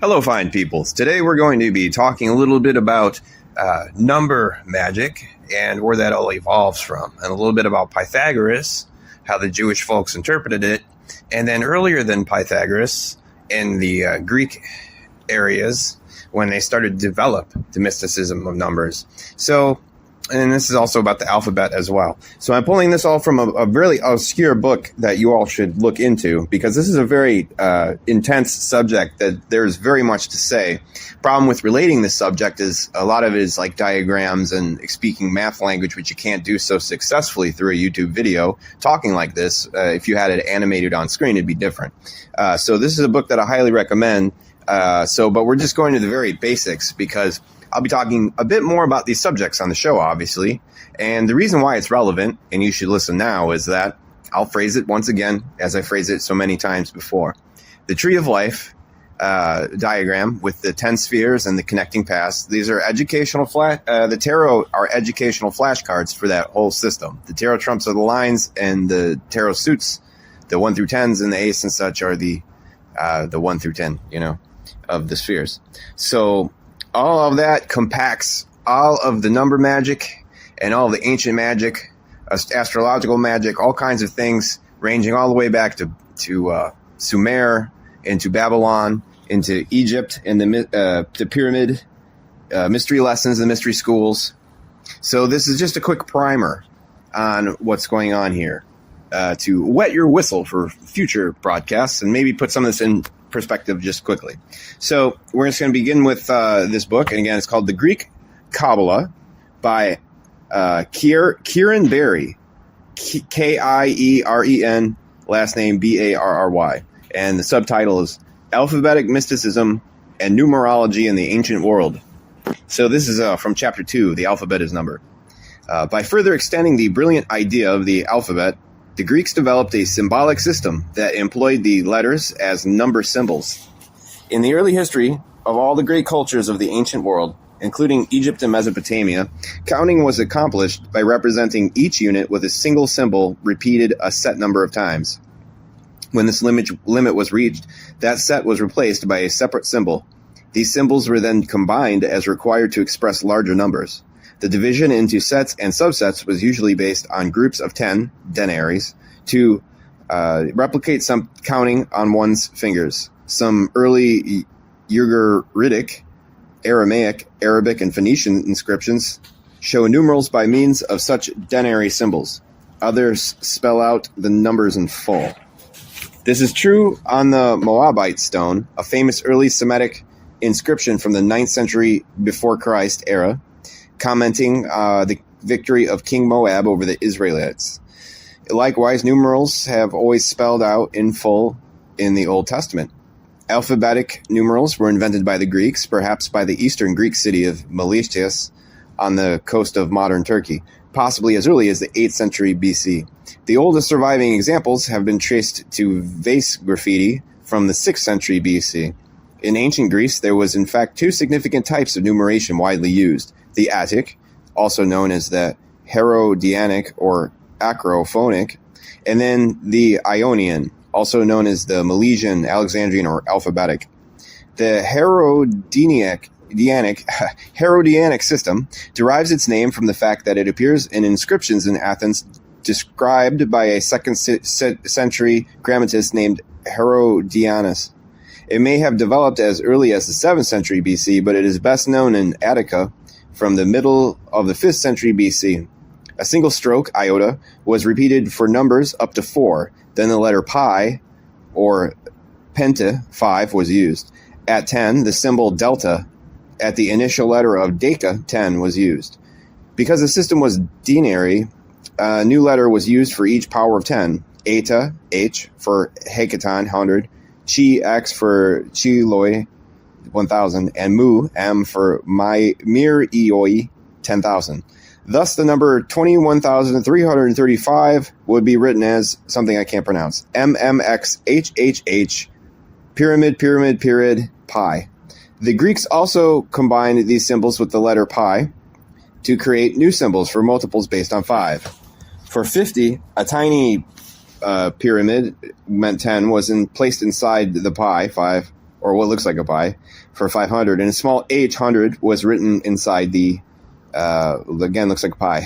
Hello, fine peoples. Today we're going to be talking a little bit about number magic and where that all evolves from, and a little bit about Pythagoras, how the Jewish folks interpreted it, and then earlier than Pythagoras, in the Greek areas, when they started to develop the mysticism of numbers. And this is also about the alphabet as well. So I'm pulling this all from a really obscure book that you all should look into, because this is a very intense subject that there's very much to say. Problem with relating this subject is a lot of it is like diagrams and speaking math language, which you can't do so successfully through a YouTube video. Talking like this, if you had it animated on screen, it'd be different. So this is a book that I highly recommend. But we're just going to the very basics, because I'll be talking a bit more about these subjects on the show, obviously. And the reason why it's relevant, and you should listen now, is that I'll phrase it once again, as I phrased it so many times before. The Tree of Life diagram with the 10 spheres and the connecting paths. These are educational the tarot are educational flashcards for that whole system. The tarot trumps are the lines, and the tarot suits, the 1 through 10s and the ace and such, are the 1 through 10, of the spheres. So all of that compacts all of the number magic and all of the ancient magic, astrological magic, all kinds of things, ranging all the way back to Sumer, into Babylon, into Egypt, and the pyramid, mystery lessons, the mystery schools. So this is just a quick primer on what's going on here, to wet your whistle for future broadcasts and maybe put some of this in perspective just quickly. So we're just going to begin with this book, and again, it's called The Greek Kabbalah by Kieran Barry, Kieren, last name Barry, and the subtitle is Alphabetic Mysticism and Numerology in the Ancient World. So this is from Chapter 2, The Alphabet is Number. By further extending the brilliant idea of the alphabet, the Greeks developed a symbolic system that employed the letters as number symbols. In the early history of all the great cultures of the ancient world, including Egypt and Mesopotamia, counting was accomplished by representing each unit with a single symbol repeated a set number of times. When this limit was reached, that set was replaced by a separate symbol. These symbols were then combined as required to express larger numbers. The division into sets and subsets was usually based on groups of 10 denaries to replicate some counting on one's fingers. Some early Ugaritic, Aramaic, Arabic, and Phoenician inscriptions show numerals by means of such denary symbols. Others spell out the numbers in full. This is true on the Moabite stone, a famous early Semitic inscription from the 9th century before Christ era, commenting the victory of King Moab over the Israelites. Likewise, numerals have always spelled out in full in the Old Testament. Alphabetic numerals were invented by the Greeks, perhaps by the eastern Greek city of Miletus on the coast of modern Turkey, possibly as early as the 8th century BC. The oldest surviving examples have been traced to vase graffiti from the 6th century BC. In ancient Greece, there was in fact two significant types of numeration widely used: the Attic, also known as the Herodianic or Acrophonic, and then the Ionian, also known as the Milesian, Alexandrian, or Alphabetic. The Herodianic system derives its name from the fact that it appears in inscriptions in Athens described by a 2nd century grammatist named Herodianus. It may have developed as early as the 7th century BC, but it is best known in Attica from the middle of the 5th century BC. A single stroke, iota, was repeated for numbers up to 4. Then the letter pi, or penta, 5, was used. At 10, the symbol delta, at the initial letter of deca, 10, was used. Because the system was denary, a new letter was used for each power of 10. Eta, H, for hecaton, 100. Chi, X, for chiloi, 1,000. And mu, M, for myrioi, 10,000. Thus, the number 21,335 would be written as something I can't pronounce. MMXHHH, pyramid, pi. The Greeks also combined these symbols with the letter pi to create new symbols for multiples based on 5. For 50, a tiny pyramid meant 10 was placed inside the pi, 5, or what looks like a pi, for 500, and a small h100 was written inside the, again, looks like a pi.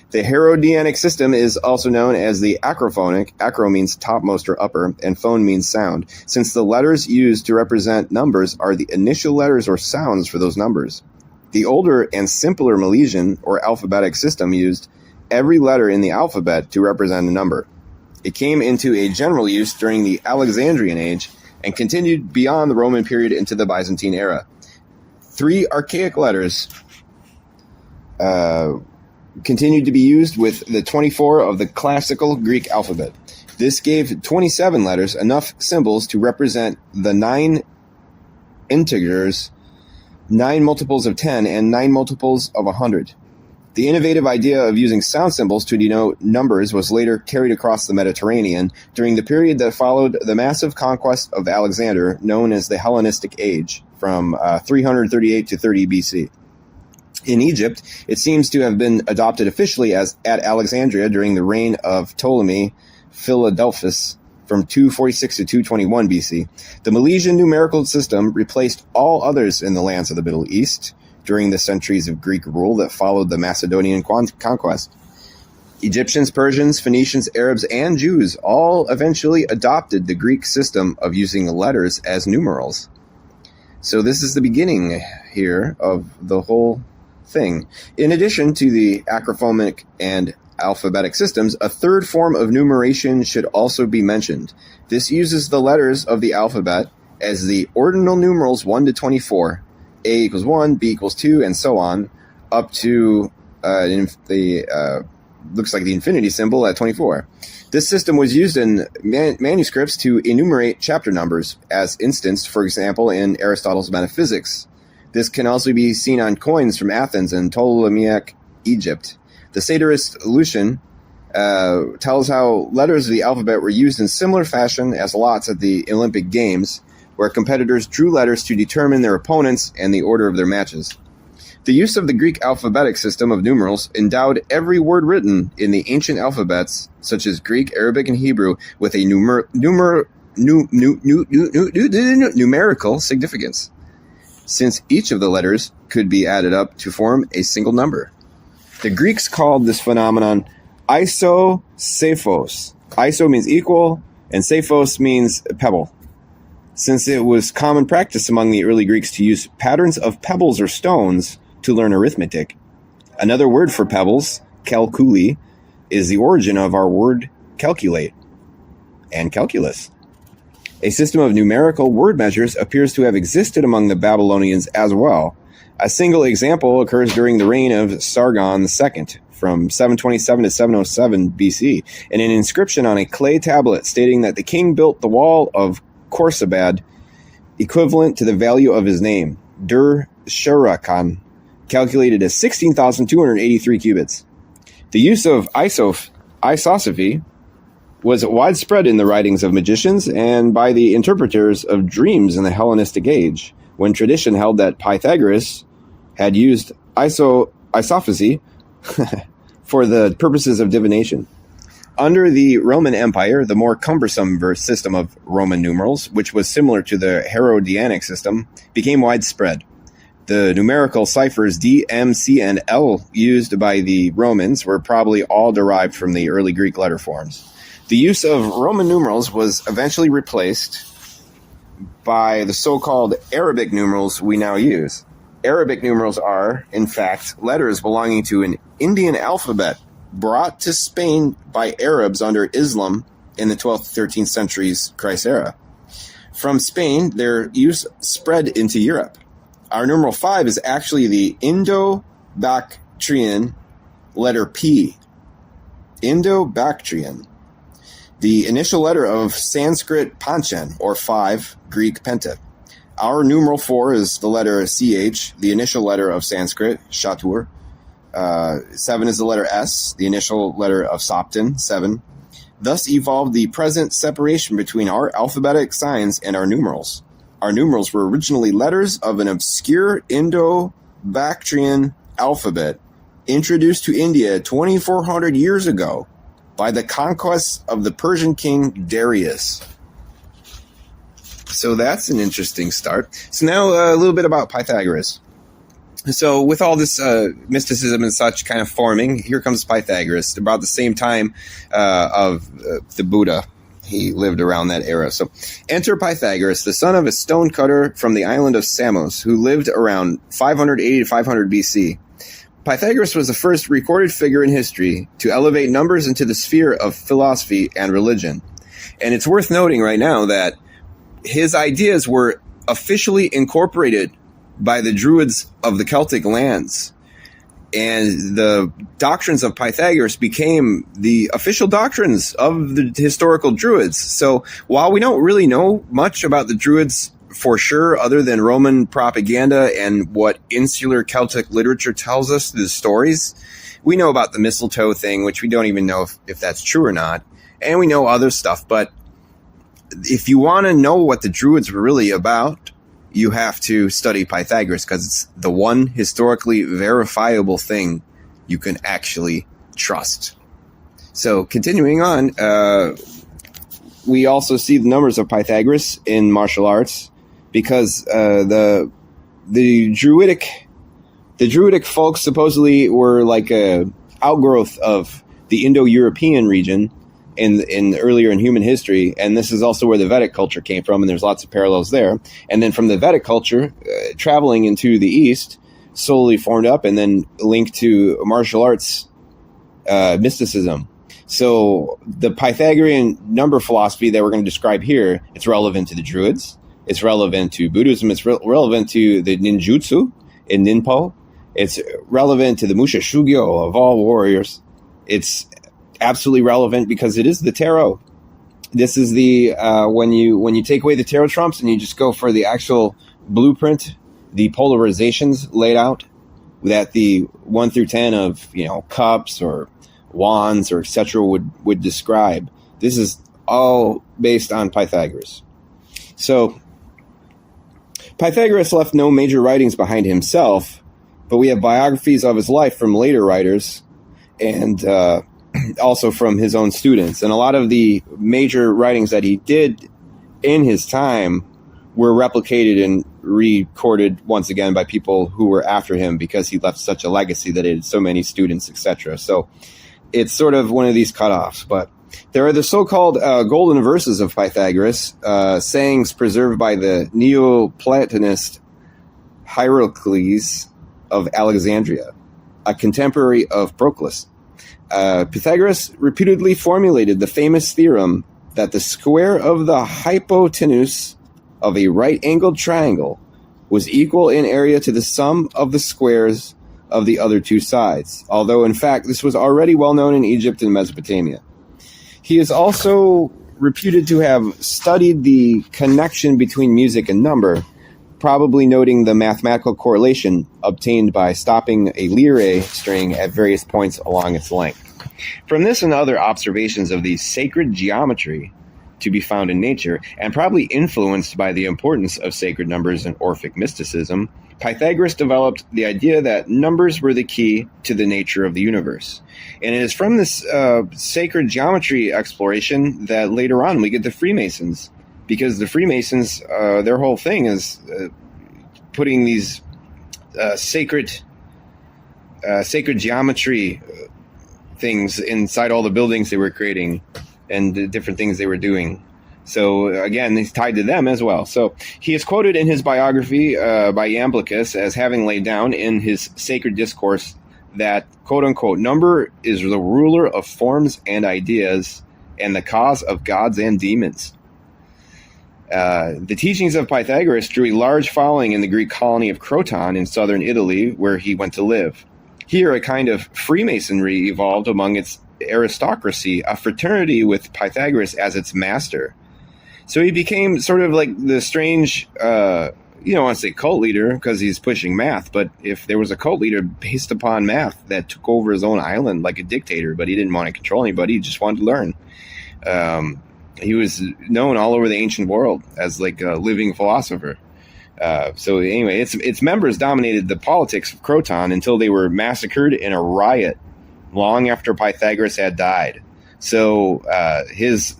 The Herodianic system is also known as the acrophonic. Acro means topmost or upper, and phone means sound, since the letters used to represent numbers are the initial letters or sounds for those numbers. The older and simpler Milesian, or alphabetic system, used every letter in the alphabet to represent a number. It came into a general use during the Alexandrian age and continued beyond the Roman period into the Byzantine era. 3 archaic letters continued to be used with the 24 of the classical Greek alphabet. This gave 27 letters, enough symbols to represent the 9 integers, 9 multiples of 10, and 9 multiples of 100. The innovative idea of using sound symbols to denote numbers was later carried across the Mediterranean during the period that followed the massive conquest of Alexander, known as the Hellenistic Age, from 338 to 30 BC. In Egypt, it seems to have been adopted officially as at Alexandria during the reign of Ptolemy Philadelphus from 246 to 221 BC. The Milesian numerical system replaced all others in the lands of the Middle East during the centuries of Greek rule that followed the Macedonian conquest. Egyptians, Persians, Phoenicians, Arabs, and Jews all eventually adopted the Greek system of using letters as numerals. So this is the beginning here of the whole thing. In addition to the acrophonic and alphabetic systems, a third form of numeration should also be mentioned. This uses the letters of the alphabet as the ordinal numerals 1 to 24, A equals 1, B equals 2, and so on, up to looks like the infinity symbol at 24. This system was used in manuscripts to enumerate chapter numbers, as instanced, for example, in Aristotle's Metaphysics. This can also be seen on coins from Athens and Ptolemaic Egypt. The satirist Lucian tells how letters of the alphabet were used in similar fashion as lots at the Olympic Games, where competitors drew letters to determine their opponents and the order of their matches. The use of the Greek alphabetic system of numerals endowed every word written in the ancient alphabets, such as Greek, Arabic, and Hebrew, with a numerical significance, since each of the letters could be added up to form a single number. The Greeks called this phenomenon isosephos. Iso means equal, and sephos means pebble, since it was common practice among the early Greeks to use patterns of pebbles or stones to learn arithmetic. Another word for pebbles, calculi, is the origin of our word calculate and calculus. A system of numerical word measures appears to have existed among the Babylonians as well. A single example occurs during the reign of Sargon II, from 727 to 707 BC, and an inscription on a clay tablet stating that the king built the wall of Khorsabad, equivalent to the value of his name, Dur-Sharakan, calculated as 16,283 cubits. The use of isosophy was widespread in the writings of magicians and by the interpreters of dreams in the Hellenistic age, when tradition held that Pythagoras had used isophagy for the purposes of divination. Under the Roman Empire, the more cumbersome system of Roman numerals, which was similar to the Herodianic system, became widespread. The numerical ciphers D, M, C, and L used by the Romans were probably all derived from the early Greek letter forms. The use of Roman numerals was eventually replaced by the so-called Arabic numerals we now use. Arabic numerals are, in fact, letters belonging to an Indian alphabet brought to Spain by Arabs under Islam in the 12th to 13th centuries Christ era. From Spain, their use spread into Europe. Our numeral 5 is actually the Indo-Bactrian letter P. Indo-Bactrian. The initial letter of Sanskrit Panchen, or 5, Greek Penta. Our numeral 4 is the letter CH, the initial letter of Sanskrit, Shatur. 7 is the letter S, the initial letter of Sopton, 7. Thus evolved the present separation between our alphabetic signs and our numerals. Our numerals were originally letters of an obscure Indo-Bactrian alphabet introduced to India 2,400 years ago by the conquest of the Persian king Darius. So that's an interesting start. So now a little bit about Pythagoras. So with all this mysticism and such kind of forming, here comes Pythagoras about the same time of the Buddha. He lived around that era. So enter Pythagoras, the son of a stonecutter from the island of Samos, who lived around 580 to 500 BC. Pythagoras was the first recorded figure in history to elevate numbers into the sphere of philosophy and religion. And it's worth noting right now that his ideas were officially incorporated by the Druids of the Celtic lands. And the doctrines of Pythagoras became the official doctrines of the historical Druids. So while we don't really know much about the Druids for sure, other than Roman propaganda and what insular Celtic literature tells us through the stories, we know about the mistletoe thing, which we don't even know if that's true or not. And we know other stuff, but if you want to know what the Druids were really about, you have to study Pythagoras because it's the one historically verifiable thing you can actually trust. So continuing on, we also see the numbers of Pythagoras in martial arts because the Druidic folks supposedly were like a outgrowth of the Indo-European region in earlier in human history, and this is also where the Vedic culture came from, and there's lots of parallels there. And then from the Vedic culture, traveling into the East, slowly formed up and then linked to martial arts mysticism. So the Pythagorean number philosophy that we're going to describe here, it's relevant to the Druids, it's relevant to Buddhism, it's relevant to the ninjutsu in Ninpo, it's relevant to the Musha Shugyo of all warriors. It's absolutely relevant because it is the tarot. This is the when you take away the tarot trumps and you just go for the actual blueprint, the polarizations laid out, that the 1 through 10 of cups or wands or etc. would describe. This is all based on Pythagoras. So Pythagoras left no major writings behind himself, but we have biographies of his life from later writers and also from his own students. And a lot of the major writings that he did in his time were replicated and recorded once again by people who were after him because he left such a legacy that it had so many students, etc. So it's sort of one of these cutoffs. But there are the so-called golden verses of Pythagoras, sayings preserved by the Neoplatonist Hierocles of Alexandria, a contemporary of Proclus. Pythagoras reputedly formulated the famous theorem that the square of the hypotenuse of a right-angled triangle was equal in area to the sum of the squares of the other two sides, although in fact this was already well known in Egypt and Mesopotamia. He is also reputed to have studied the connection between music and number, probably noting the mathematical correlation obtained by stopping a lyre string at various points along its length. From this and other observations of the sacred geometry to be found in nature, and probably influenced by the importance of sacred numbers and Orphic mysticism, Pythagoras developed the idea that numbers were the key to the nature of the universe. And it is from this sacred geometry exploration that later on we get the Freemasons, because the Freemasons, their whole thing is putting these sacred geometry things inside all the buildings they were creating and the different things they were doing. So again, he's tied to them as well. So he is quoted in his biography by Iamblichus as having laid down in his sacred discourse that, quote unquote, number is the ruler of forms and ideas and the cause of gods and demons. The teachings of Pythagoras drew a large following in the Greek colony of Croton in southern Italy, where he went to live. Here, a kind of Freemasonry evolved among its aristocracy, a fraternity with Pythagoras as its master. So he became sort of like the strange, you don't want to say cult leader because he's pushing math, but if there was a cult leader based upon math that took over his own island like a dictator, but he didn't want to control anybody, he just wanted to learn. He was known all over the ancient world as like a living philosopher. So anyway, its members dominated the politics of Croton until they were massacred in a riot long after Pythagoras had died. So his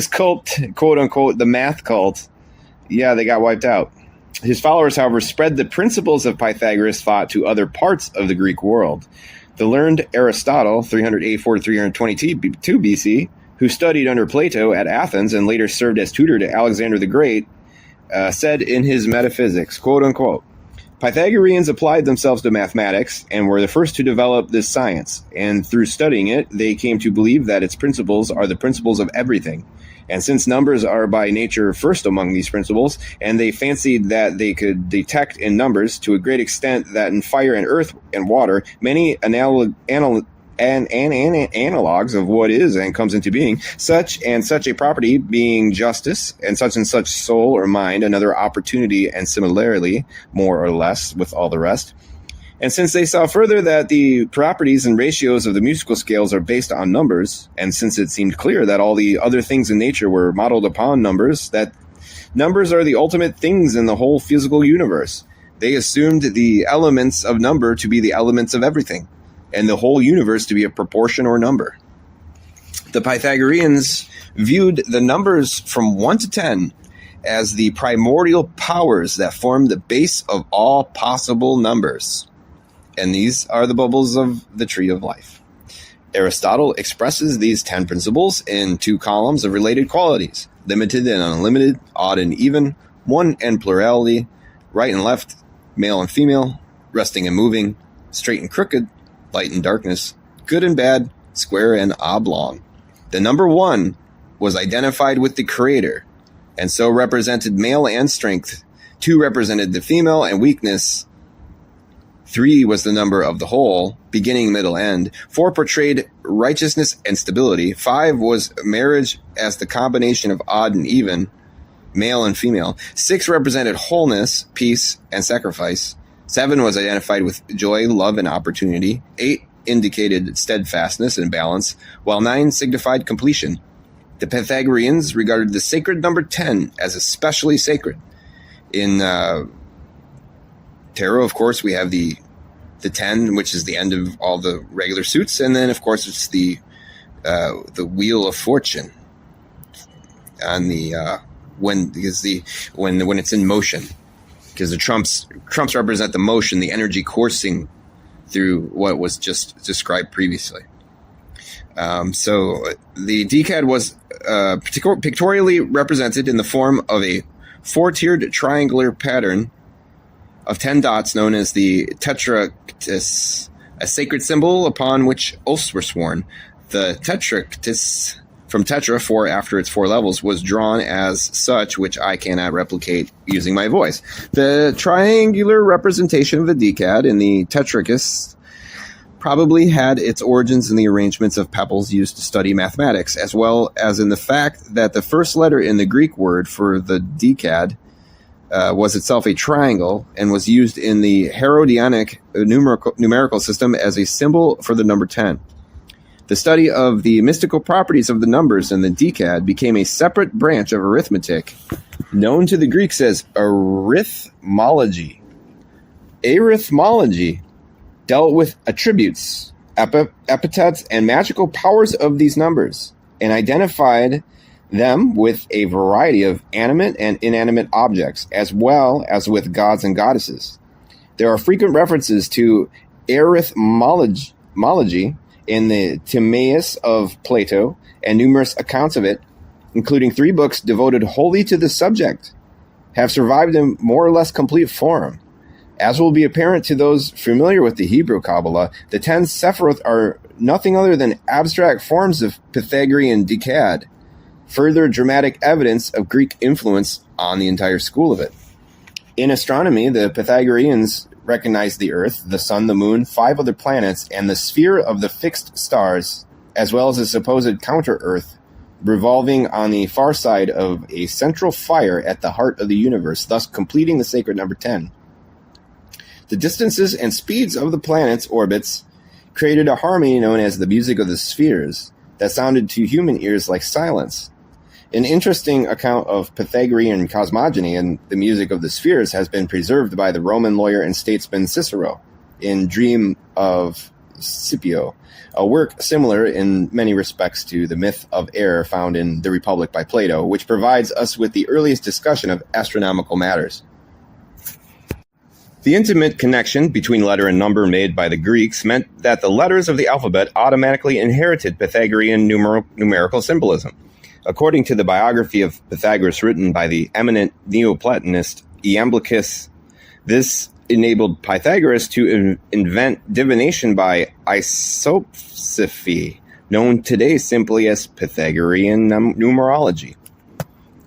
cult, quote unquote, the math cult, Yeah, they got wiped out. His followers, however, spread the principles of Pythagoras' thought to other parts of the Greek world. The learned Aristotle, 384 to 322 BC, who studied under Plato at Athens and later served as tutor to Alexander the Great, said in his Metaphysics, quote unquote, Pythagoreans applied themselves to mathematics and were the first to develop this science, and through studying it, they came to believe that its principles are the principles of everything. And since numbers are by nature first among these principles, and they fancied that they could detect in numbers to a great extent that in fire and earth and water, many analogs of what is and comes into being, such and such a property being justice, and such soul or mind, another opportunity, and similarly, more or less, with all the rest. And since they saw further that the properties and ratios of the musical scales are based on numbers, and since it seemed clear that all the other things in nature were modeled upon numbers, that numbers are the ultimate things in the whole physical universe, they assumed the elements of number to be the elements of everything, and the whole universe to be a proportion or number. The Pythagoreans viewed the numbers from 1 to 10 as the primordial powers that form the base of all possible numbers. And these are the bubbles of the tree of life. Aristotle expresses these 10 principles in 2 columns of related qualities: limited and unlimited, odd and even, one and plurality, right and left, male and female, resting and moving, straight and crooked, light and darkness, good and bad, square and oblong. The number 1 was identified with the Creator, and so represented male and strength. 2 represented the female and weakness. 3 was the number of the whole, beginning, middle, end. 4 portrayed righteousness and stability. 5 was marriage as the combination of odd and even, male and female. 6 represented wholeness, peace, and sacrifice. 7 was identified with joy, love, and opportunity. 8 indicated steadfastness and balance, while 9 signified completion. The Pythagoreans regarded the sacred number 10 as especially sacred. In tarot, of course, we have the 10, which is the end of all the regular suits, and then, of course, it's the wheel of fortune on the when it's in motion, because the trumps represent the motion, the energy coursing through what was just described previously. So the decad was pictorially represented in the form of a 4-tiered triangular pattern of 10 dots known as the tetractys, a sacred symbol upon which oaths were sworn. The tetractys, from tetra, 4 after its 4 levels, was drawn as such, which I cannot replicate using my voice. The triangular representation of the decad in the tetractys probably had its origins in the arrangements of pebbles used to study mathematics, as well as in the fact that the first letter in the Greek word for the decad was itself a triangle and was used in the Herodianic numerical system as a symbol for the number 10. The study of the mystical properties of the numbers in the decad became a separate branch of arithmetic, known to the Greeks as arithmology. Arithmology dealt with attributes, epithets, and magical powers of these numbers, and identified them with a variety of animate and inanimate objects, as well as with gods and goddesses. There are frequent references to arithmology in the Timaeus of Plato, and numerous accounts of it, including 3 books devoted wholly to the subject, have survived in more or less complete form. As will be apparent to those familiar with the Hebrew Kabbalah, the 10 Sephiroth are nothing other than abstract forms of Pythagorean decad, further dramatic evidence of Greek influence on the entire school of it. In astronomy, the Pythagoreans recognized the Earth, the Sun, the Moon, 5 other planets, and the sphere of the fixed stars, as well as a supposed counter-Earth, revolving on the far side of a central fire at the heart of the universe, thus completing the sacred number 10. The distances and speeds of the planets' orbits created a harmony known as the music of the spheres that sounded to human ears like silence. An interesting account of Pythagorean cosmogony and the music of the spheres has been preserved by the Roman lawyer and statesman Cicero in Dream of Scipio, a work similar in many respects to the myth of error found in The Republic by Plato, which provides us with the earliest discussion of astronomical matters. The intimate connection between letter and number made by the Greeks meant that the letters of the alphabet automatically inherited Pythagorean numerical symbolism. According to the biography of Pythagoras written by the eminent Neoplatonist Iamblichus, this enabled Pythagoras to invent divination by isopsephy, known today simply as Pythagorean numerology.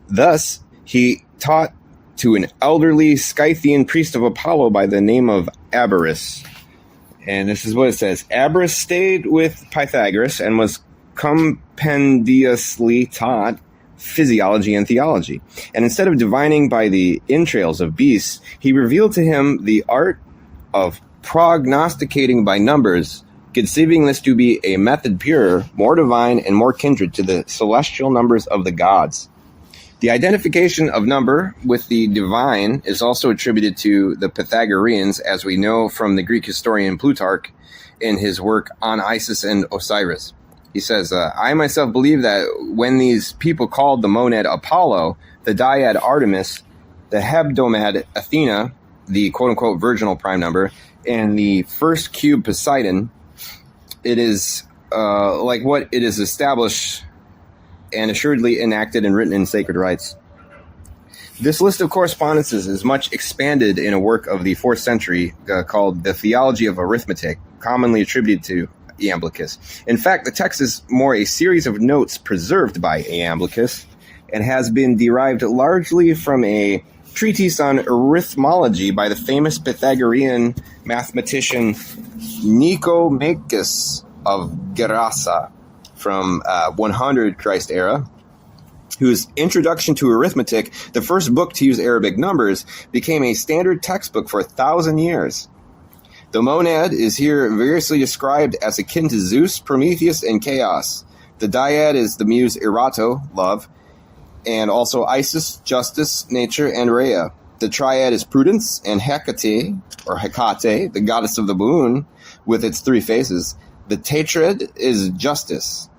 Thus, he taught to an elderly Scythian priest of Apollo by the name of Abaris. And this is what it says. Abaris stayed with Pythagoras and was compendiously taught physiology and theology. And instead of divining by the entrails of beasts, he revealed to him the art of prognosticating by numbers, conceiving this to be a method purer, more divine, and more kindred to the celestial numbers of the gods. The identification of number with the divine is also attributed to the Pythagoreans, as we know from the Greek historian Plutarch in his work on Isis and Osiris. He says, I myself believe that when these people called the monad Apollo, the dyad Artemis, the hebdomad Athena, the quote-unquote virginal prime number, and the first cube Poseidon, it is like what it is established and assuredly enacted and written in sacred rites. This list of correspondences is much expanded in a work of the 4th century called The Theology of Arithmetic, commonly attributed to Iamblichus. In fact, the text is more a series of notes preserved by Iamblichus and has been derived largely from a treatise on arithmology by the famous Pythagorean mathematician Nicomachus of Gerasa from 100 Christ era, whose Introduction to Arithmetic, the first book to use Arabic numbers, became a standard textbook for 1,000 years. The monad is here variously described as akin to Zeus, Prometheus, and Chaos. The dyad is the muse Erato, love, and also Isis, justice, nature, and Rhea. The triad is Prudence and Hecate, or Hecate, the goddess of the moon, with its 3 faces. The tetrad is justice.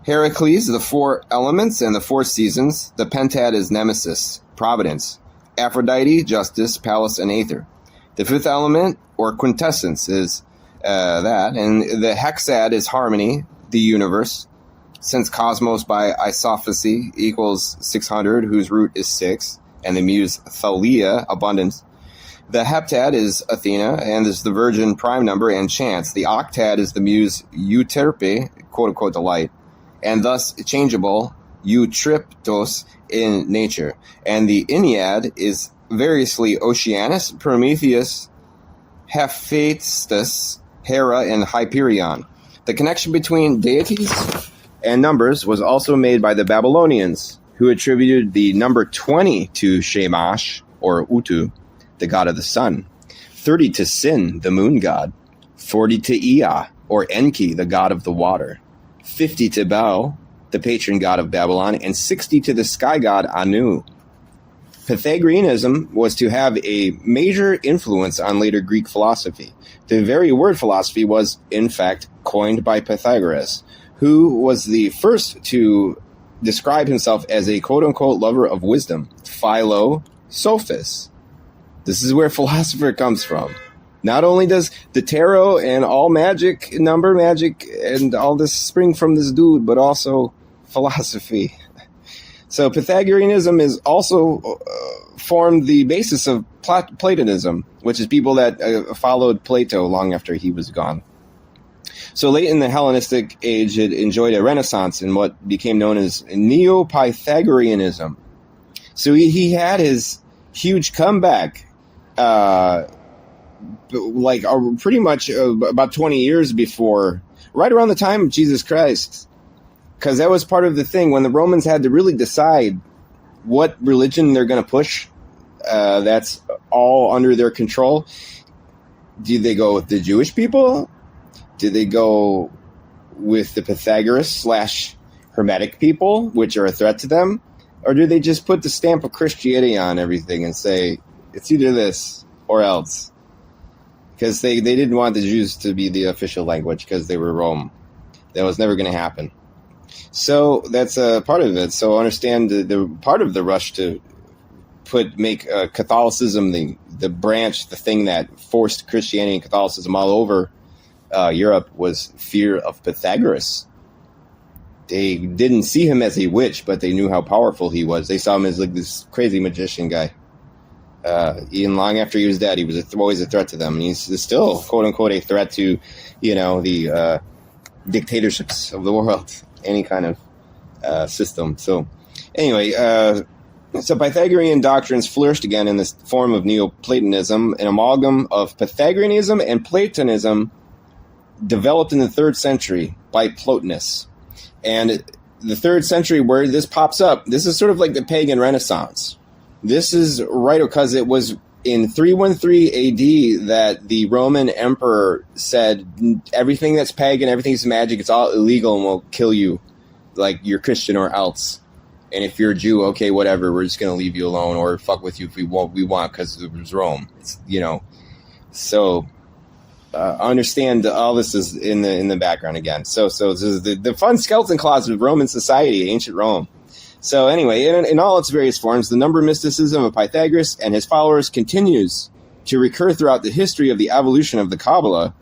Heracles, the 4 elements and the 4 seasons. The pentad is Nemesis, providence. Aphrodite, justice, Pallas, and Aether. The 5th element, or quintessence, is that. And the hexad is harmony, the universe. Since cosmos by isophacy equals 600, whose root is 6, and the muse Thalia, abundance. The heptad is Athena, and is the virgin prime number and chance. The octad is the muse Euterpe, quote-unquote delight, and thus changeable, Eutriptos, in nature. And the Ennead is variously Oceanus, Prometheus, Hephaestus, Hera, and Hyperion. The connection between deities and numbers was also made by the Babylonians, who attributed the number 20 to Shamash, or Utu, the god of the sun, 30 to Sin, the moon god, 40 to Ea, or Enki, the god of the water, 50 to Bel, the patron god of Babylon, and 60 to the sky god Anu. Pythagoreanism was to have a major influence on later Greek philosophy. The very word philosophy was, in fact, coined by Pythagoras, who was the first to describe himself as a quote-unquote lover of wisdom, Philosophus. This is where philosopher comes from. Not only does the tarot and all magic, number magic, and all this spring from this dude, but also philosophy. So Pythagoreanism is also formed the basis of Platonism, which is people that followed Plato long after he was gone. So late in the Hellenistic age, it enjoyed a renaissance in what became known as Neo-Pythagoreanism. So he had his huge comeback, pretty much about 20 years before, right around the time of Jesus Christ. Because that was part of the thing. When the Romans had to really decide what religion they're going to push, that's all under their control. Did they go with the Jewish people? Did they go with the Pythagoras / Hermetic people, which are a threat to them? Or do they just put the stamp of Christianity on everything and say, it's either this or else? because they didn't want the Jews to be the official language because they were Rome. That was never going to happen. So that's a part of it. So understand the part of the rush to make Catholicism the branch, the thing that forced Christianity and Catholicism all over Europe was fear of Pythagoras. They didn't see him as a witch, but they knew how powerful he was. They saw him as like this crazy magician guy. Even long after he was dead, he was always a threat to them. And he's still, quote unquote, a threat to, the dictatorships of the world, any kind of system. So anyway, so Pythagorean doctrines flourished again in this form of Neoplatonism. An amalgam of Pythagoreanism and Platonism developed in the 3rd century by Plotinus. And the 3rd century where this pops up, this is sort of like the pagan Renaissance. This is right because it was in 313 AD that the Roman emperor said, everything that's pagan, everything's magic, it's all illegal and we'll kill you, like you're Christian or else. And if you're a Jew, okay, whatever, we're just going to leave you alone or fuck with you if we want because it was Rome. It's, So understand all this is in the background again. So this is the fun skeleton closet of Roman society, ancient Rome. So anyway, in all its various forms, the number mysticism of Pythagoras and his followers continues to recur throughout the history of the evolution of the Kabbalah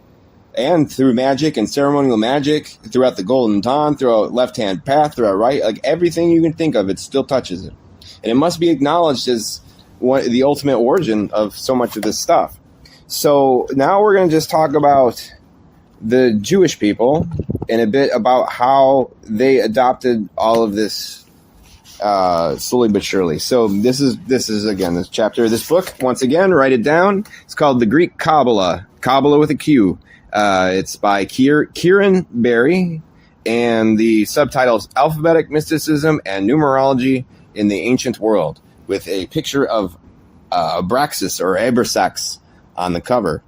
and through magic and ceremonial magic, throughout the Golden Dawn, throughout left-hand path, throughout right, like everything you can think of, it still touches it. And it must be acknowledged as the ultimate origin of so much of this stuff. So now we're going to just talk about the Jewish people and a bit about how they adopted all of this slowly but surely. So this is again, this chapter, this book, once again, write it down. It's called The Greek Kabbalah, Kabbalah with a Q. It's by Kieran Berry, and the subtitle is Alphabetic Mysticism and Numerology in the Ancient World, with a picture of Abraxas or Abrasax on the cover.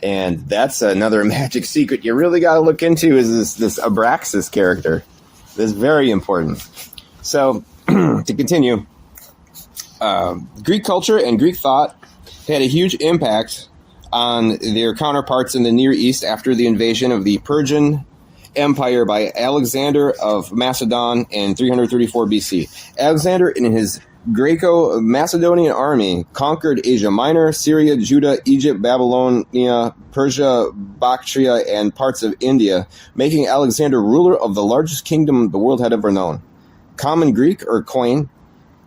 And that's another magic secret you really got to look into, is this Abraxas character. This is very important. So to continue, Greek culture and Greek thought had a huge impact on their counterparts in the Near East after the invasion of the Persian Empire by Alexander of Macedon in 334 BC. Alexander and his Greco-Macedonian army conquered Asia Minor, Syria, Judah, Egypt, Babylonia, Persia, Bactria, and parts of India, making Alexander ruler of the largest kingdom the world had ever known. Common Greek, or Koine,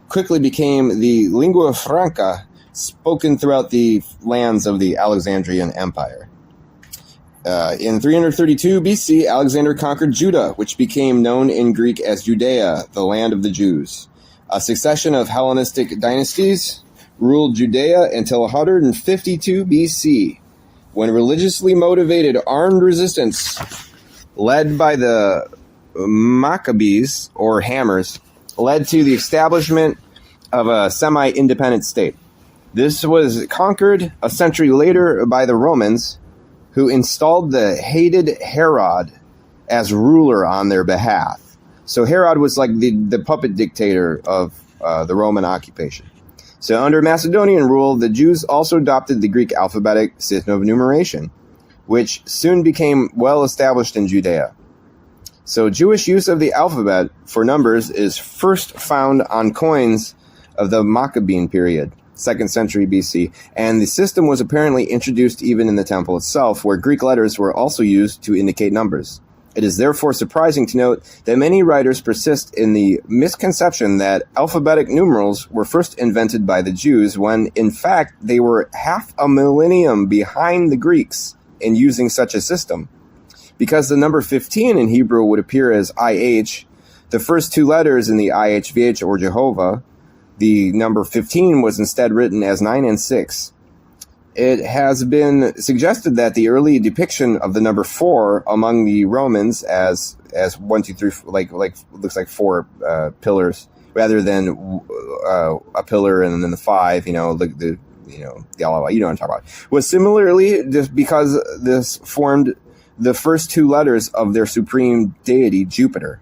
quickly became the lingua franca spoken throughout the lands of the Alexandrian Empire. In 332 BC, Alexander conquered Judah, which became known in Greek as Judea, the land of the Jews. A succession of Hellenistic dynasties ruled Judea until 152 BC, when religiously motivated armed resistance led by the Maccabees, or Hammers, led to the establishment of a semi-independent state. This was conquered a century later by the Romans, who installed the hated Herod as ruler on their behalf. So Herod was like the puppet dictator of the Roman occupation. So under Macedonian rule, the Jews also adopted the Greek alphabetic system of numeration, which soon became well established in Judea. So Jewish use of the alphabet for numbers is first found on coins of the Maccabean period, 2nd century BC, and the system was apparently introduced even in the temple itself, where Greek letters were also used to indicate numbers. It is therefore surprising to note that many writers persist in the misconception that alphabetic numerals were first invented by the Jews, when, in fact, they were half a millennium behind the Greeks in using such a system. Because the number 15 in Hebrew would appear as IH, the first two letters in the IHVH, or Jehovah, the number 15 was instead written as 9 and 6. It has been suggested that the early depiction of the number 4 among the Romans as 1, 2, 3, like looks like 4 pillars, rather than a pillar and then the 5, the Allah, you know what I'm talking about, was similarly just because this formed the first two letters of their supreme deity, Jupiter.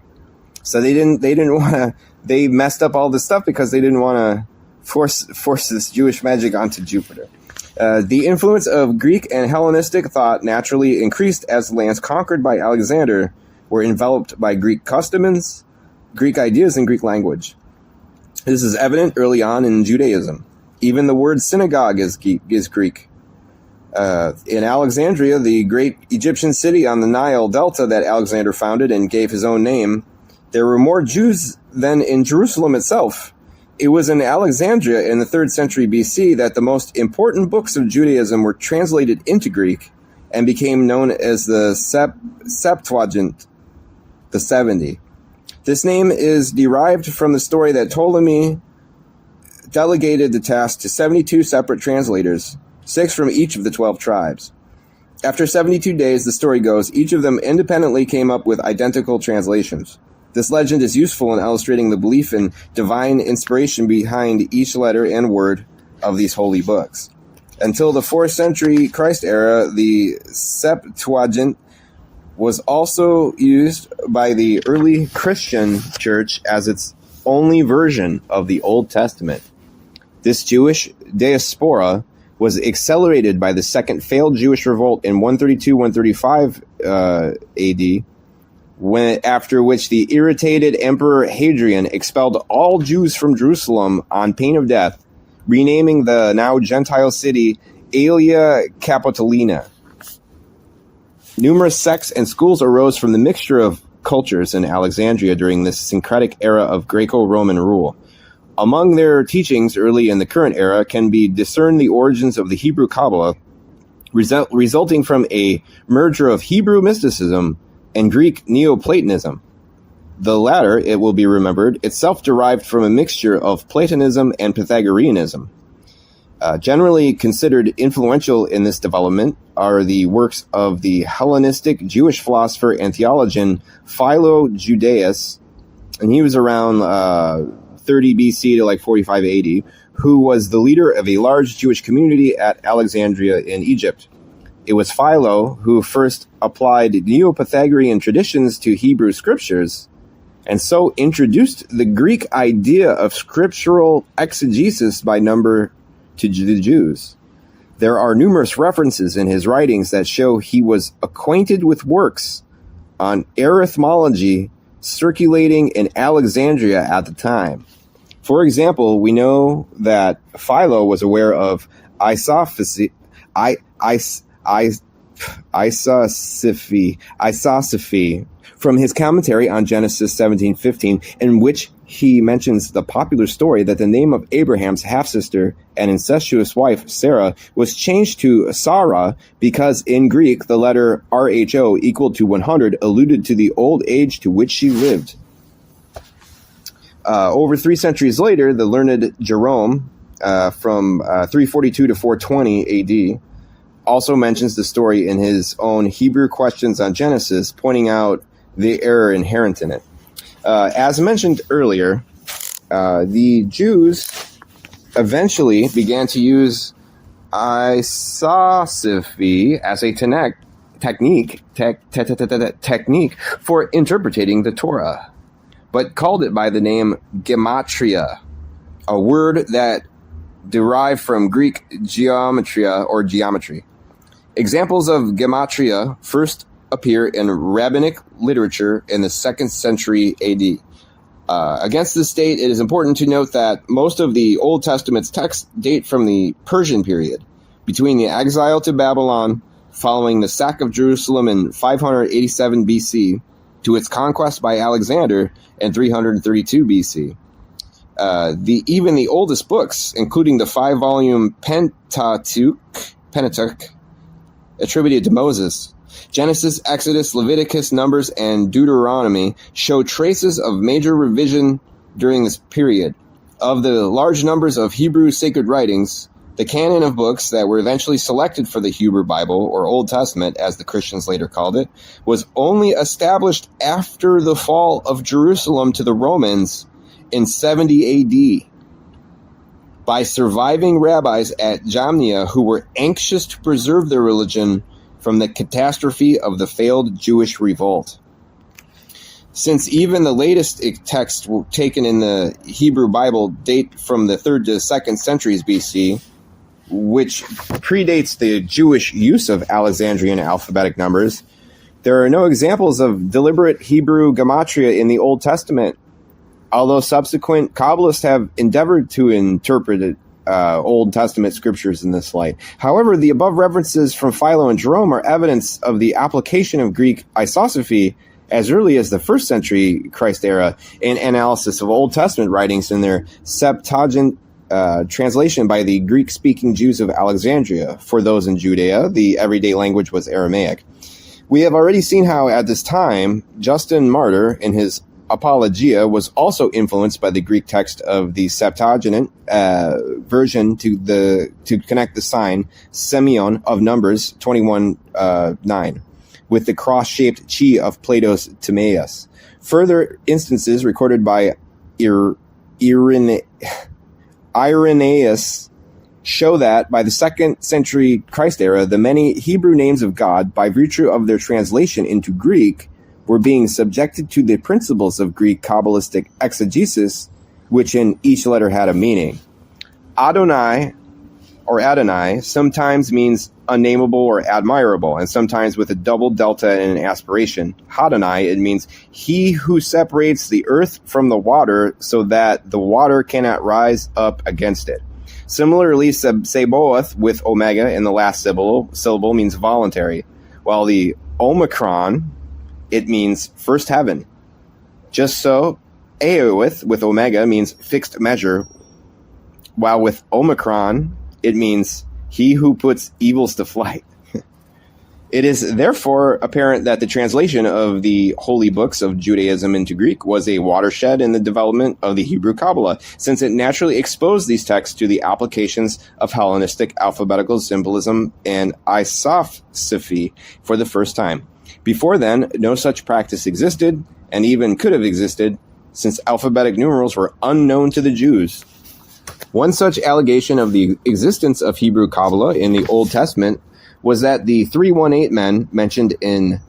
So they didn't want to. They messed up all this stuff because they didn't want to force this Jewish magic onto Jupiter. The influence of Greek and Hellenistic thought naturally increased as the lands conquered by Alexander were enveloped by Greek customs, Greek ideas, and Greek language. This is evident early on in Judaism. Even the word synagogue is Greek. In Alexandria, the great Egyptian city on the Nile Delta that Alexander founded and gave his own name, there were more Jews than in Jerusalem itself. It was in Alexandria in the 3rd century BC that the most important books of Judaism were translated into Greek and became known as the Septuagint, the 70. This name is derived from the story that Ptolemy delegated the task to 72 separate translators, 6 from each of the 12 tribes. After 72 days, the story goes, each of them independently came up with identical translations. This legend is useful in illustrating the belief in divine inspiration behind each letter and word of these holy books. Until the 4th century Christ era, the Septuagint was also used by the early Christian church as its only version of the Old Testament. This Jewish diaspora was accelerated by the second failed Jewish revolt in 132-135 AD, after which the irritated Emperor Hadrian expelled all Jews from Jerusalem on pain of death, renaming the now Gentile city Aelia Capitolina. Numerous sects and schools arose from the mixture of cultures in Alexandria during this syncretic era of Greco-Roman rule. Among their teachings early in the current era can be discerned the origins of the Hebrew Kabbalah, resulting from a merger of Hebrew mysticism and Greek Neoplatonism. The latter, it will be remembered, itself derived from a mixture of Platonism and Pythagoreanism. Generally considered influential in this development are the works of the Hellenistic Jewish philosopher and theologian Philo Judaeus, and he was around 30 BC to like 45 AD, who was the leader of a large Jewish community at Alexandria in Egypt. It was Philo who first applied Neo-Pythagorean traditions to Hebrew scriptures, and so introduced the Greek idea of scriptural exegesis by number to the Jews. There are numerous references in his writings that show he was acquainted with works on arithmology circulating in Alexandria at the time. For example, we know that Philo was aware of isosophy from his commentary on Genesis 17:15, in which he mentions the popular story that the name of Abraham's half-sister and incestuous wife, Sarah, was changed to Sarah because in Greek the letter RHO equal to 100 alluded to the old age to which she lived. Over 3 centuries later, the learned Jerome, from 342 to 420 AD, also mentions the story in his own Hebrew Questions on Genesis, pointing out the error inherent in it. As mentioned earlier, the Jews eventually began to use isosophy as a technique for interpreting the Torah, but called it by the name gematria, a word that derived from Greek geometria or geometry. Examples of gematria first appear in rabbinic literature in the 2nd century AD. Against this date, it is important to note that most of the Old Testament's texts date from the Persian period, between the exile to Babylon following the sack of Jerusalem in 587 BC to its conquest by Alexander in 332 BC. Even the oldest books, including the 5-volume Pentateuch, attributed to Moses, Genesis, Exodus, Leviticus, Numbers, and Deuteronomy, show traces of major revision during this period. Of the large numbers of Hebrew sacred writings, the canon of books that were eventually selected for the Hebrew Bible, or Old Testament, as the Christians later called it, was only established after the fall of Jerusalem to the Romans in 70 AD by surviving rabbis at Jamnia who were anxious to preserve their religion from the catastrophe of the failed Jewish revolt. Since even the latest texts taken in the Hebrew Bible date from the 3rd to 2nd centuries BC, which predates the Jewish use of Alexandrian alphabetic numbers, there are no examples of deliberate Hebrew gematria in the Old Testament, although subsequent Kabbalists have endeavored to interpret Old Testament scriptures in this light. However, the above references from Philo and Jerome are evidence of the application of Greek isosophy as early as the 1st century Christ era in analysis of Old Testament writings in their Septuagint translation by the Greek-speaking Jews of Alexandria. For those in Judea, the everyday language was Aramaic. We have already seen how at this time, Justin Martyr, in his Apologia, was also influenced by the Greek text of the Septuagint version to connect the sign semeion of Numbers 21:9 with the cross-shaped chi of Plato's Timaeus. Further instances recorded by Irenaeus show that by the 2nd century Christ era, the many Hebrew names of God, by virtue of their translation into Greek, were being subjected to the principles of Greek Kabbalistic exegesis, which in each letter had a meaning. Adonai, or Adonai, sometimes means unnameable or admirable, and sometimes with a double delta and an aspiration. Hadonai, it means he who separates the earth from the water so that the water cannot rise up against it. Similarly, Sabaoth with omega in the last syllable means voluntary, while the Omicron, it means first heaven. Just so, Aoith with omega means fixed measure, while with Omicron, it means he who puts evils to flight. It is therefore apparent that the translation of the holy books of Judaism into Greek was a watershed in the development of the Hebrew Kabbalah, since it naturally exposed these texts to the applications of Hellenistic alphabetical symbolism and isopsephy for the first time. Before then, no such practice existed, and even could have existed, since alphabetic numerals were unknown to the Jews. One such allegation of the existence of Hebrew Kabbalah in the Old Testament was that the 318 men mentioned in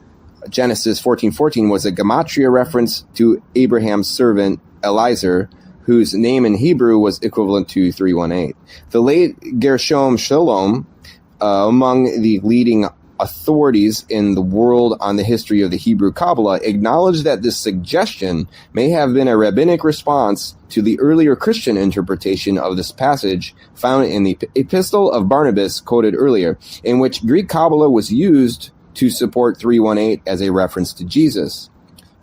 Genesis 14:14 was a gematria reference to Abraham's servant Eliezer, whose name in Hebrew was equivalent to 318. The late Gershom Shalom, among the leading authorities in the world on the history of the Hebrew Kabbalah, acknowledged that this suggestion may have been a rabbinic response to the earlier Christian interpretation of this passage found in the Epistle of Barnabas quoted earlier, in which Greek Kabbalah was used to support 318 as a reference to Jesus.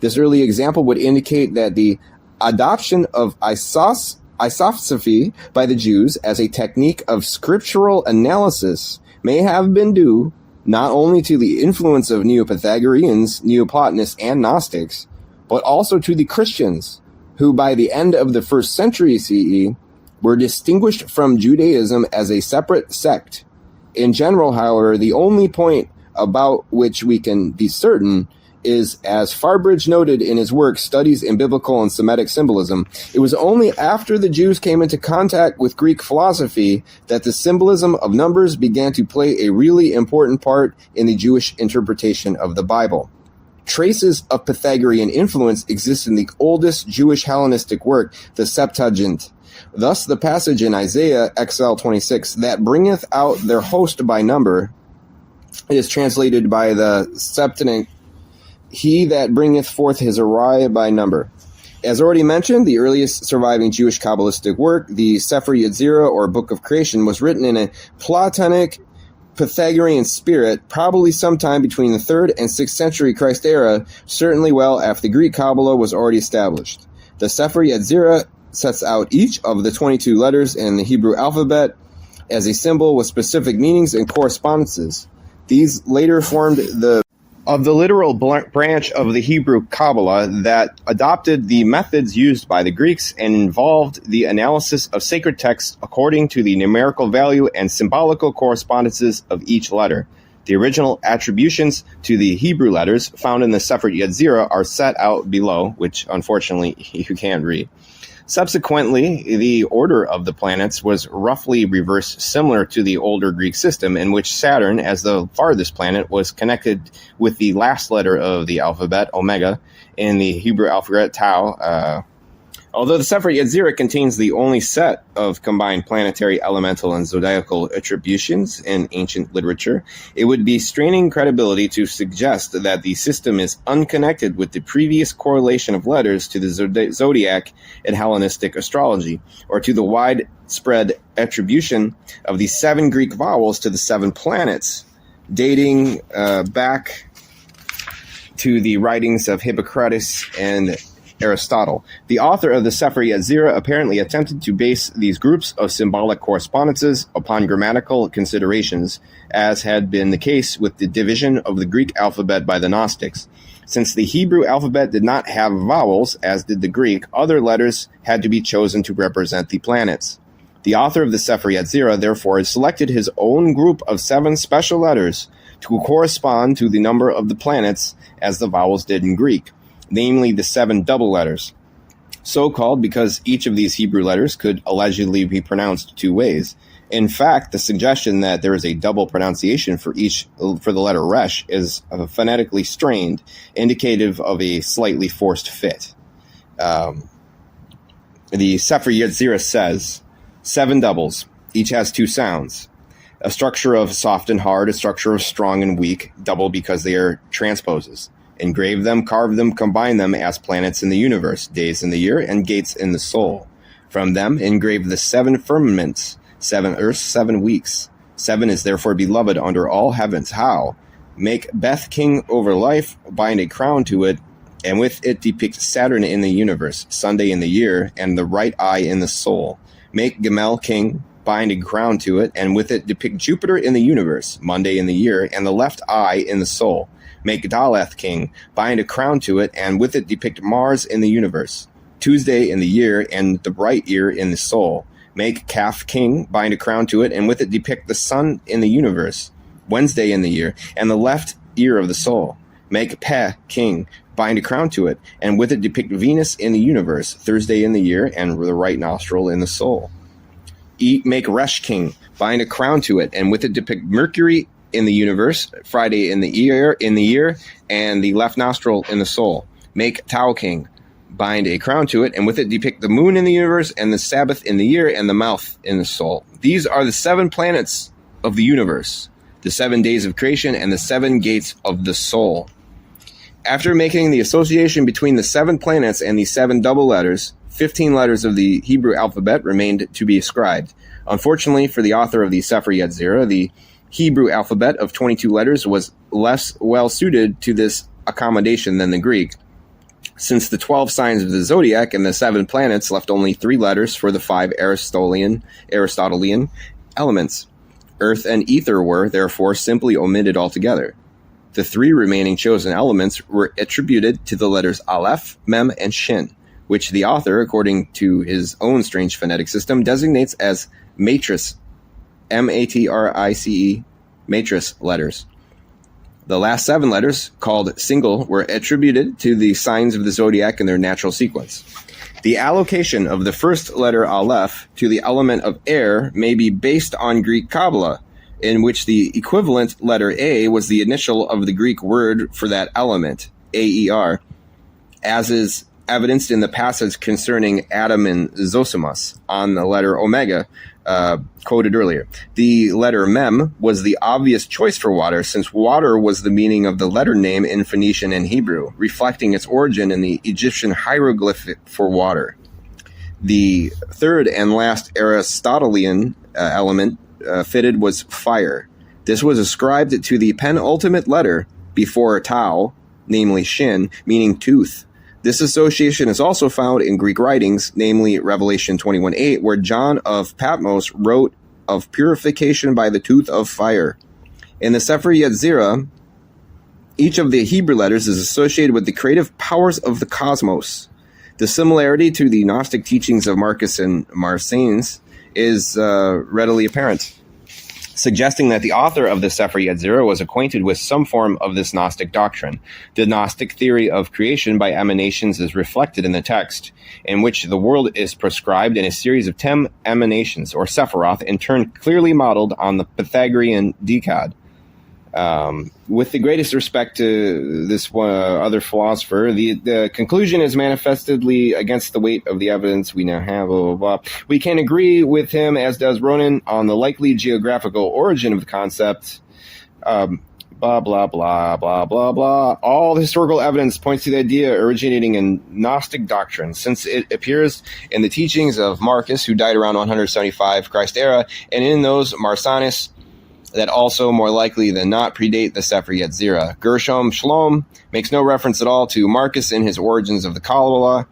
This early example would indicate that the adoption of isopsephy by the Jews as a technique of scriptural analysis may have been due not only to the influence of Neo-Pythagoreans, Neoplatonists, and Gnostics, but also to the Christians, who by the end of the 1st century CE were distinguished from Judaism as a separate sect. In general, however, the only point about which we can be certain is, as Farbridge noted in his work Studies in Biblical and Semitic Symbolism, it was only after the Jews came into contact with Greek philosophy that the symbolism of numbers began to play a really important part in the Jewish interpretation of the Bible. Traces of Pythagorean influence exist in the oldest Jewish Hellenistic work, the Septuagint. Thus, the passage in Isaiah XL26, that bringeth out their host by number, is translated by the Septuagint, he that bringeth forth his array by number. As already mentioned, the earliest surviving Jewish Kabbalistic work, the Sefer Yetzirah, or Book of Creation, was written in a Platonic Pythagorean spirit, probably sometime between the 3rd and 6th century Christ era, certainly well after the Greek Kabbalah was already established. The Sefer Yetzirah sets out each of the 22 letters in the Hebrew alphabet as a symbol with specific meanings and correspondences. These later formed the literal branch of the Hebrew Kabbalah that adopted the methods used by the Greeks and involved the analysis of sacred texts according to the numerical value and symbolical correspondences of each letter. The original attributions to the Hebrew letters found in the Sefer Yetzirah are set out below, which unfortunately you can't read. Subsequently, the order of the planets was roughly reversed, similar to the older Greek system, in which Saturn, as the farthest planet, was connected with the last letter of the alphabet, omega, in the Hebrew alphabet, tau. Although the Sefer Yetzirah contains the only set of combined planetary, elemental, and zodiacal attributions in ancient literature, it would be straining credibility to suggest that the system is unconnected with the previous correlation of letters to the zodiac in Hellenistic astrology, or to the widespread attribution of the 7 Greek vowels to the 7 planets, dating back to the writings of Hippocrates and Aristotle. The author of the Sefer Yetzirah apparently attempted to base these groups of symbolic correspondences upon grammatical considerations, as had been the case with the division of the Greek alphabet by the Gnostics. Since the Hebrew alphabet did not have vowels, as did the Greek, other letters had to be chosen to represent the planets. The author of the Sefer Yetzirah, therefore, selected his own group of 7 special letters to correspond to the number of the planets as the vowels did in Greek, namely the 7 double letters, so called because each of these Hebrew letters could allegedly be pronounced 2 ways. In fact, the suggestion that there is a double pronunciation for the letter Resh is phonetically strained, indicative of a slightly forced fit. The Sefer Yetzirah says, 7 doubles, each has 2 sounds. A structure of soft and hard, a structure of strong and weak, double because they are transposes. Engrave them, carve them, combine them as planets in the universe, days in the year, and gates in the soul. From them engrave the 7 firmaments, 7 earths, 7 weeks. 7 is therefore beloved under all heavens. How? Make Beth king over life, bind a crown to it, and with it depict Saturn in the universe, Sunday in the year, and the right eye in the soul. Make Gamel king, bind a crown to it, and with it depict Jupiter in the universe, Monday in the year, and the left eye in the soul. Make Daleth king, bind a crown to it, and with it depict Mars in the universe, Tuesday in the year, and the right ear in the soul. Make Kaf king, bind a crown to it, and with it depict the sun in the universe, Wednesday in the year, and the left ear of the soul. Make Peh king, bind a crown to it, and with it depict Venus in the universe, Thursday in the year, and the right nostril in the soul. Make Resh king, bind a crown to it, and with it depict Mercury in the universe, Friday in the year, and the left nostril in the soul. Make Tau king, bind a crown to it, and with it depict the moon in the universe, and the Sabbath in the year, and the mouth in the soul. These are the 7 planets of the universe, the 7 days of creation, and the 7 gates of the soul. After making the association between the 7 planets and the 7 double letters, 15 letters of the Hebrew alphabet remained to be ascribed. Unfortunately for the author of the Sefer Yetzirah, the Hebrew alphabet of 22 letters was less well suited to this accommodation than the Greek, since the 12 signs of the zodiac and the 7 planets left only 3 letters for the 5 Aristotelian elements. Earth and ether were, therefore, simply omitted altogether. The 3 remaining chosen elements were attributed to the letters Aleph, Mem, and Shin, which the author, according to his own strange phonetic system, designates as matrice, M-A-T-R-I-C-E, matrice letters. The last 7 letters, called single, were attributed to the signs of the zodiac in their natural sequence. The allocation of the first letter Aleph to the element of air may be based on Greek Kabbalah, in which the equivalent letter A was the initial of the Greek word for that element, A-E-R, as is evidenced in the passage concerning Adam and Zosimus on the letter Omega, quoted earlier. The letter Mem was the obvious choice for water, since water was the meaning of the letter name in Phoenician and Hebrew, reflecting its origin in the Egyptian hieroglyph for water. The third and last Aristotelian element fitted was fire. This was ascribed to the penultimate letter before Tau, namely Shin, meaning tooth. This association is also found in Greek writings, namely Revelation 21:8, where John of Patmos wrote of purification by the tooth of fire. In the Sefer Yetzirah, each of the Hebrew letters is associated with the creative powers of the cosmos. The similarity to the Gnostic teachings of Marcus and Marciones is readily apparent, suggesting that the author of the Sefer Yetzirah was acquainted with some form of this Gnostic doctrine. The Gnostic theory of creation by emanations is reflected in the text, in which the world is prescribed in a series of 10 emanations, or Sephiroth, in turn clearly modeled on the Pythagorean decad. With the greatest respect to this other philosopher, the conclusion is manifestly against the weight of the evidence we now have. Blah, blah, blah. We can agree with him, as does Ronan, on the likely geographical origin of the concept. Blah, blah, blah, blah, blah, blah. All the historical evidence points to the idea originating in Gnostic doctrine, since it appears in the teachings of Marcus, who died around 175 Christ era, and in those Marsanus that also more likely than not predate the Sefer Yetzirah. Gershom Shalom makes no reference at all to Marcus in his Origins of the Kabbalah,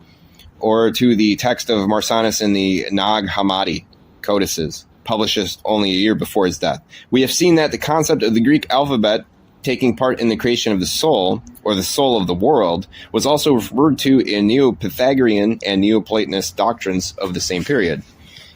or to the text of Marsanus in the Nag Hammadi codices, published only a year before his death. We have seen that the concept of the Greek alphabet taking part in the creation of the soul, or the soul of the world, was also referred to in Neo-Pythagorean and Neoplatonist doctrines of the same period.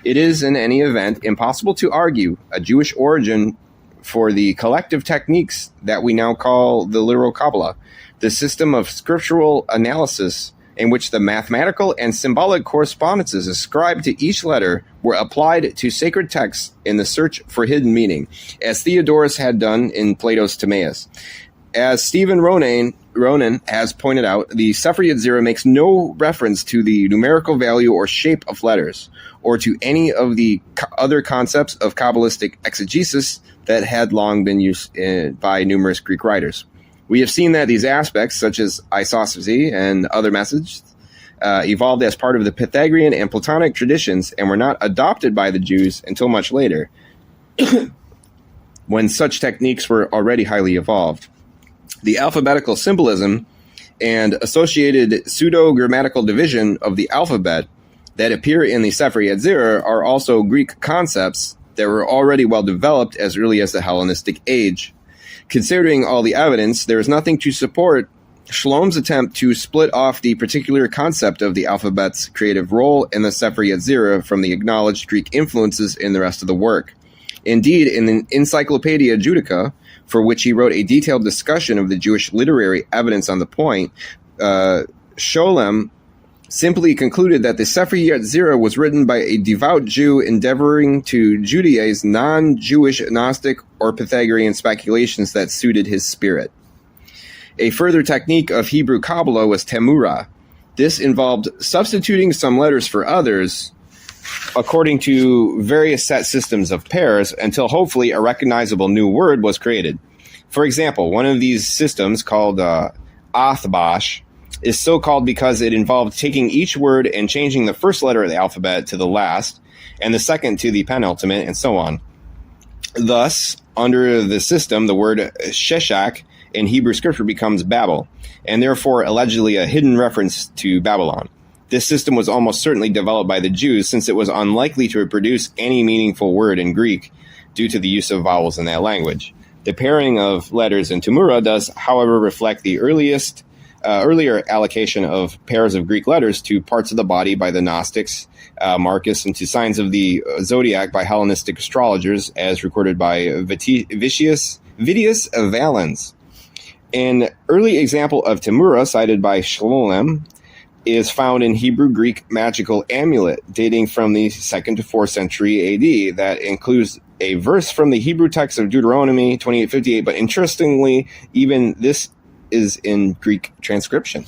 It is, in any event, impossible to argue a Jewish origin for the collective techniques that we now call the literal Kabbalah, the system of scriptural analysis in which the mathematical and symbolic correspondences ascribed to each letter were applied to sacred texts in the search for hidden meaning, as Theodorus had done in Plato's Timaeus. As Stephen Ronan has pointed out, the Sefer Yetzirah makes no reference to the numerical value or shape of letters, or to any of the other concepts of Kabbalistic exegesis that had long been used by numerous Greek writers. We have seen that these aspects, such as isostasy and other methods, evolved as part of the Pythagorean and Platonic traditions and were not adopted by the Jews until much later, when such techniques were already highly evolved. The alphabetical symbolism and associated pseudo-grammatical division of the alphabet that appear in the Sefer Yetzirah are also Greek concepts that were already well developed as early as the Hellenistic age. Considering all the evidence, there is nothing to support Shalom's attempt to split off the particular concept of the alphabet's creative role in the Sefer Yetzirah from the acknowledged Greek influences in the rest of the work. Indeed, in the Encyclopedia Judica, for which he wrote a detailed discussion of the Jewish literary evidence on the point, Sholem simply concluded that the Sefer Yetzirah was written by a devout Jew endeavoring to Judaize non-Jewish Gnostic or Pythagorean speculations that suited his spirit. A further technique of Hebrew Kabbalah was Temura. This involved substituting some letters for others according to various set systems of pairs until hopefully a recognizable new word was created. For example, one of these systems, called Athbash, is so called because it involved taking each word and changing the first letter of the alphabet to the last, and the second to the penultimate, and so on. Thus, under the system, the word Sheshach in Hebrew scripture becomes Babel, and therefore allegedly a hidden reference to Babylon. This system was almost certainly developed by the Jews, since it was unlikely to reproduce any meaningful word in Greek due to the use of vowels in that language. The pairing of letters in Temura does, however, reflect the earlier allocation of pairs of Greek letters to parts of the body by the Gnostics, Marcus, and to signs of the zodiac by Hellenistic astrologers, as recorded by Vitius Valens. An early example of Temura, cited by Sholem, is found in Hebrew-Greek magical amulet, dating from the 2nd to 4th century AD, that includes a verse from the Hebrew text of Deuteronomy 28:58, but interestingly, even this is in Greek transcription.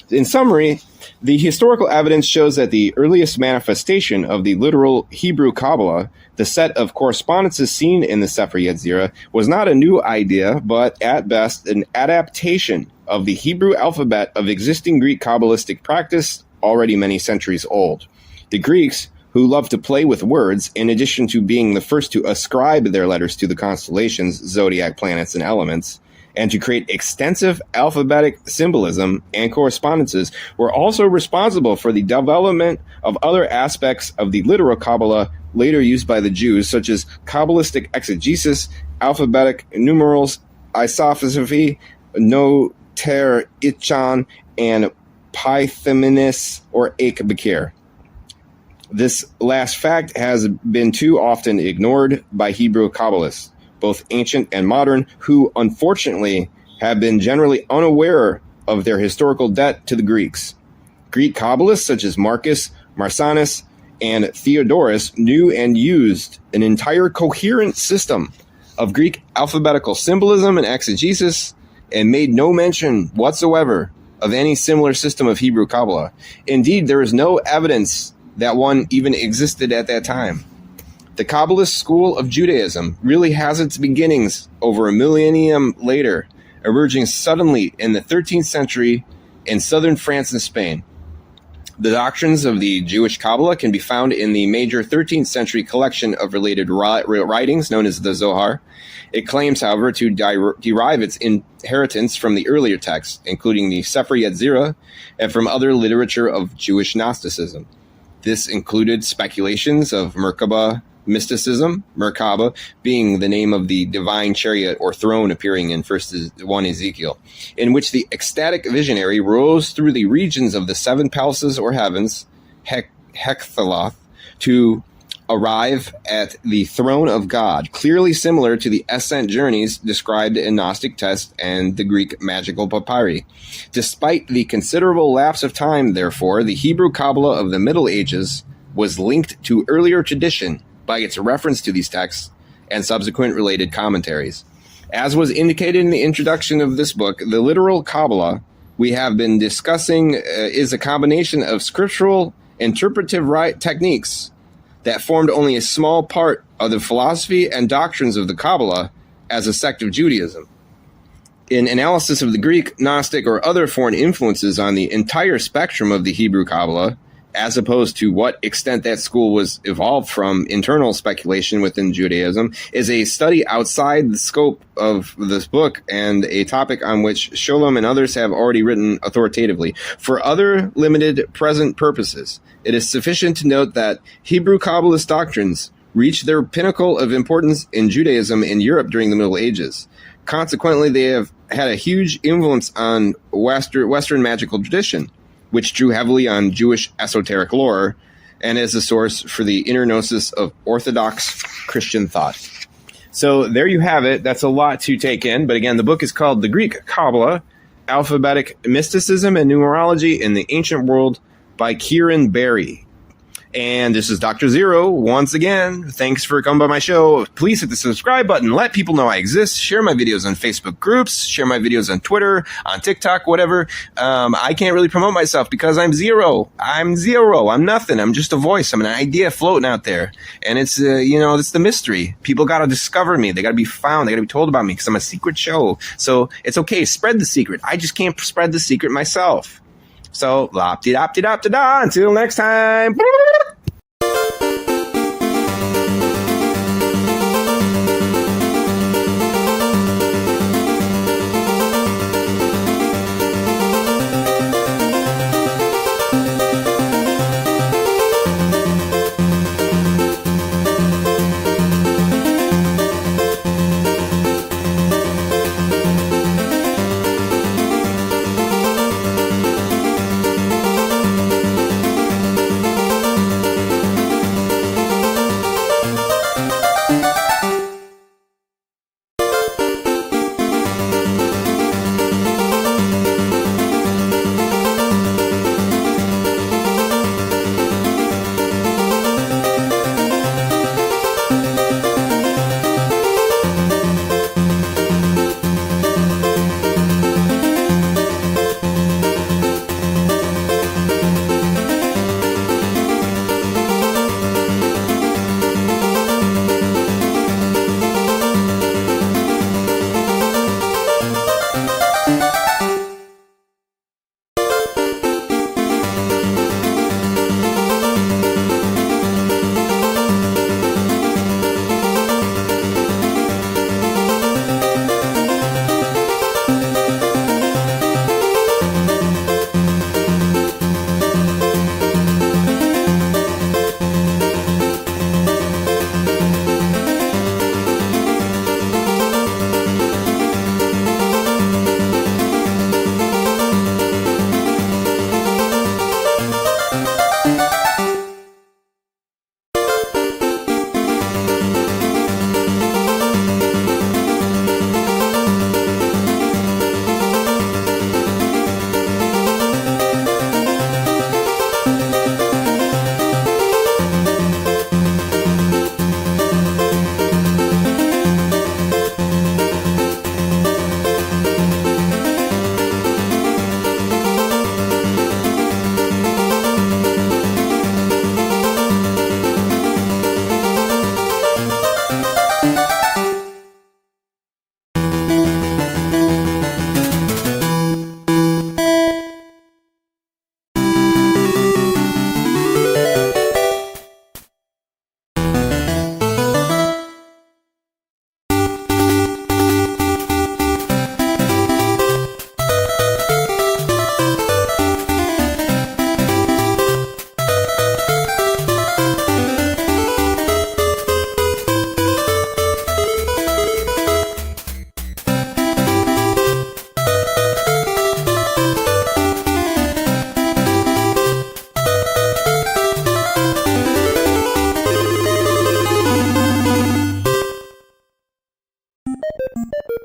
In summary, the historical evidence shows that the earliest manifestation of the literal Hebrew Kabbalah, the set of correspondences seen in the Sefer Yetzirah, was not a new idea, but at best an adaptation of the Hebrew alphabet of existing Greek Kabbalistic practice already many centuries old. The Greeks, who loved to play with words, in addition to being the first to ascribe their letters to the constellations, zodiac planets, and elements, and to create extensive alphabetic symbolism and correspondences, were also responsible for the development of other aspects of the literal Kabbalah later used by the Jews, such as Kabbalistic exegesis, alphabetic numerals, isopsephy, noter ichan, and Pythagoras or Ekbekir. This last fact has been too often ignored by Hebrew Kabbalists, both ancient and modern, who unfortunately have been generally unaware of their historical debt to the Greeks. Greek Kabbalists such as Marcus, Marsanus, and Theodorus knew and used an entire coherent system of Greek alphabetical symbolism and exegesis, and made no mention whatsoever of any similar system of Hebrew Kabbalah. Indeed, there is no evidence that one even existed at that time. The Kabbalist school of Judaism really has its beginnings over a millennium later, emerging suddenly in the 13th century in southern France and Spain. The doctrines of the Jewish Kabbalah can be found in the major 13th century collection of related writings known as the Zohar. It claims, however, to derive its inheritance from the earlier texts, including the Sefer Yetzirah, and from other literature of Jewish Gnosticism. This included speculations of Merkabah mysticism, Merkabah being the name of the divine chariot or throne appearing in 1 Ezekiel, in which the ecstatic visionary rose through the regions of the seven palaces or heavens, Hekthaloth, to arrive at the throne of God, clearly similar to the ascent journeys described in Gnostic texts and the Greek magical papyri. Despite the considerable lapse of time, therefore, the Hebrew Kabbalah of the Middle Ages was linked to earlier tradition by its reference to these texts and subsequent related commentaries. As was indicated in the introduction of this book, the literal Kabbalah we have been discussing is a combination of scriptural interpretive techniques that formed only a small part of the philosophy and doctrines of the Kabbalah as a sect of Judaism. In analysis of the Greek, Gnostic, or other foreign influences on the entire spectrum of the Hebrew Kabbalah, as opposed to what extent that school was evolved from internal speculation within Judaism, is a study outside the scope of this book and a topic on which Sholem and others have already written authoritatively. For other limited present purposes, it is sufficient to note that Hebrew Kabbalist doctrines reached their pinnacle of importance in Judaism in Europe during the Middle Ages. Consequently, they have had a huge influence on Western magical tradition, which drew heavily on Jewish esoteric lore and as a source for the inner gnosis of Orthodox Christian thought. So there you have it. That's a lot to take in. But again, the book is called The Greek Kabbalah, Alphabetic Mysticism and Numerology in the Ancient World by Kieran Berry. And this is Dr. Zeero once again. Thanks for coming by my show. Please hit the subscribe button. Let people know I exist. Share my videos on Facebook groups. Share my videos on Twitter, on TikTok, whatever. I can't really promote myself because I'm zero. I'm zero. I'm nothing. I'm just a voice. I'm an idea floating out there. And it's, it's the mystery. People got to discover me. They got to be found. They got to be told about me because I'm a secret show. So it's okay. Spread the secret. I just can't spread the secret myself. So, lop-de-dop-de-dop-de-da. Until next time. you.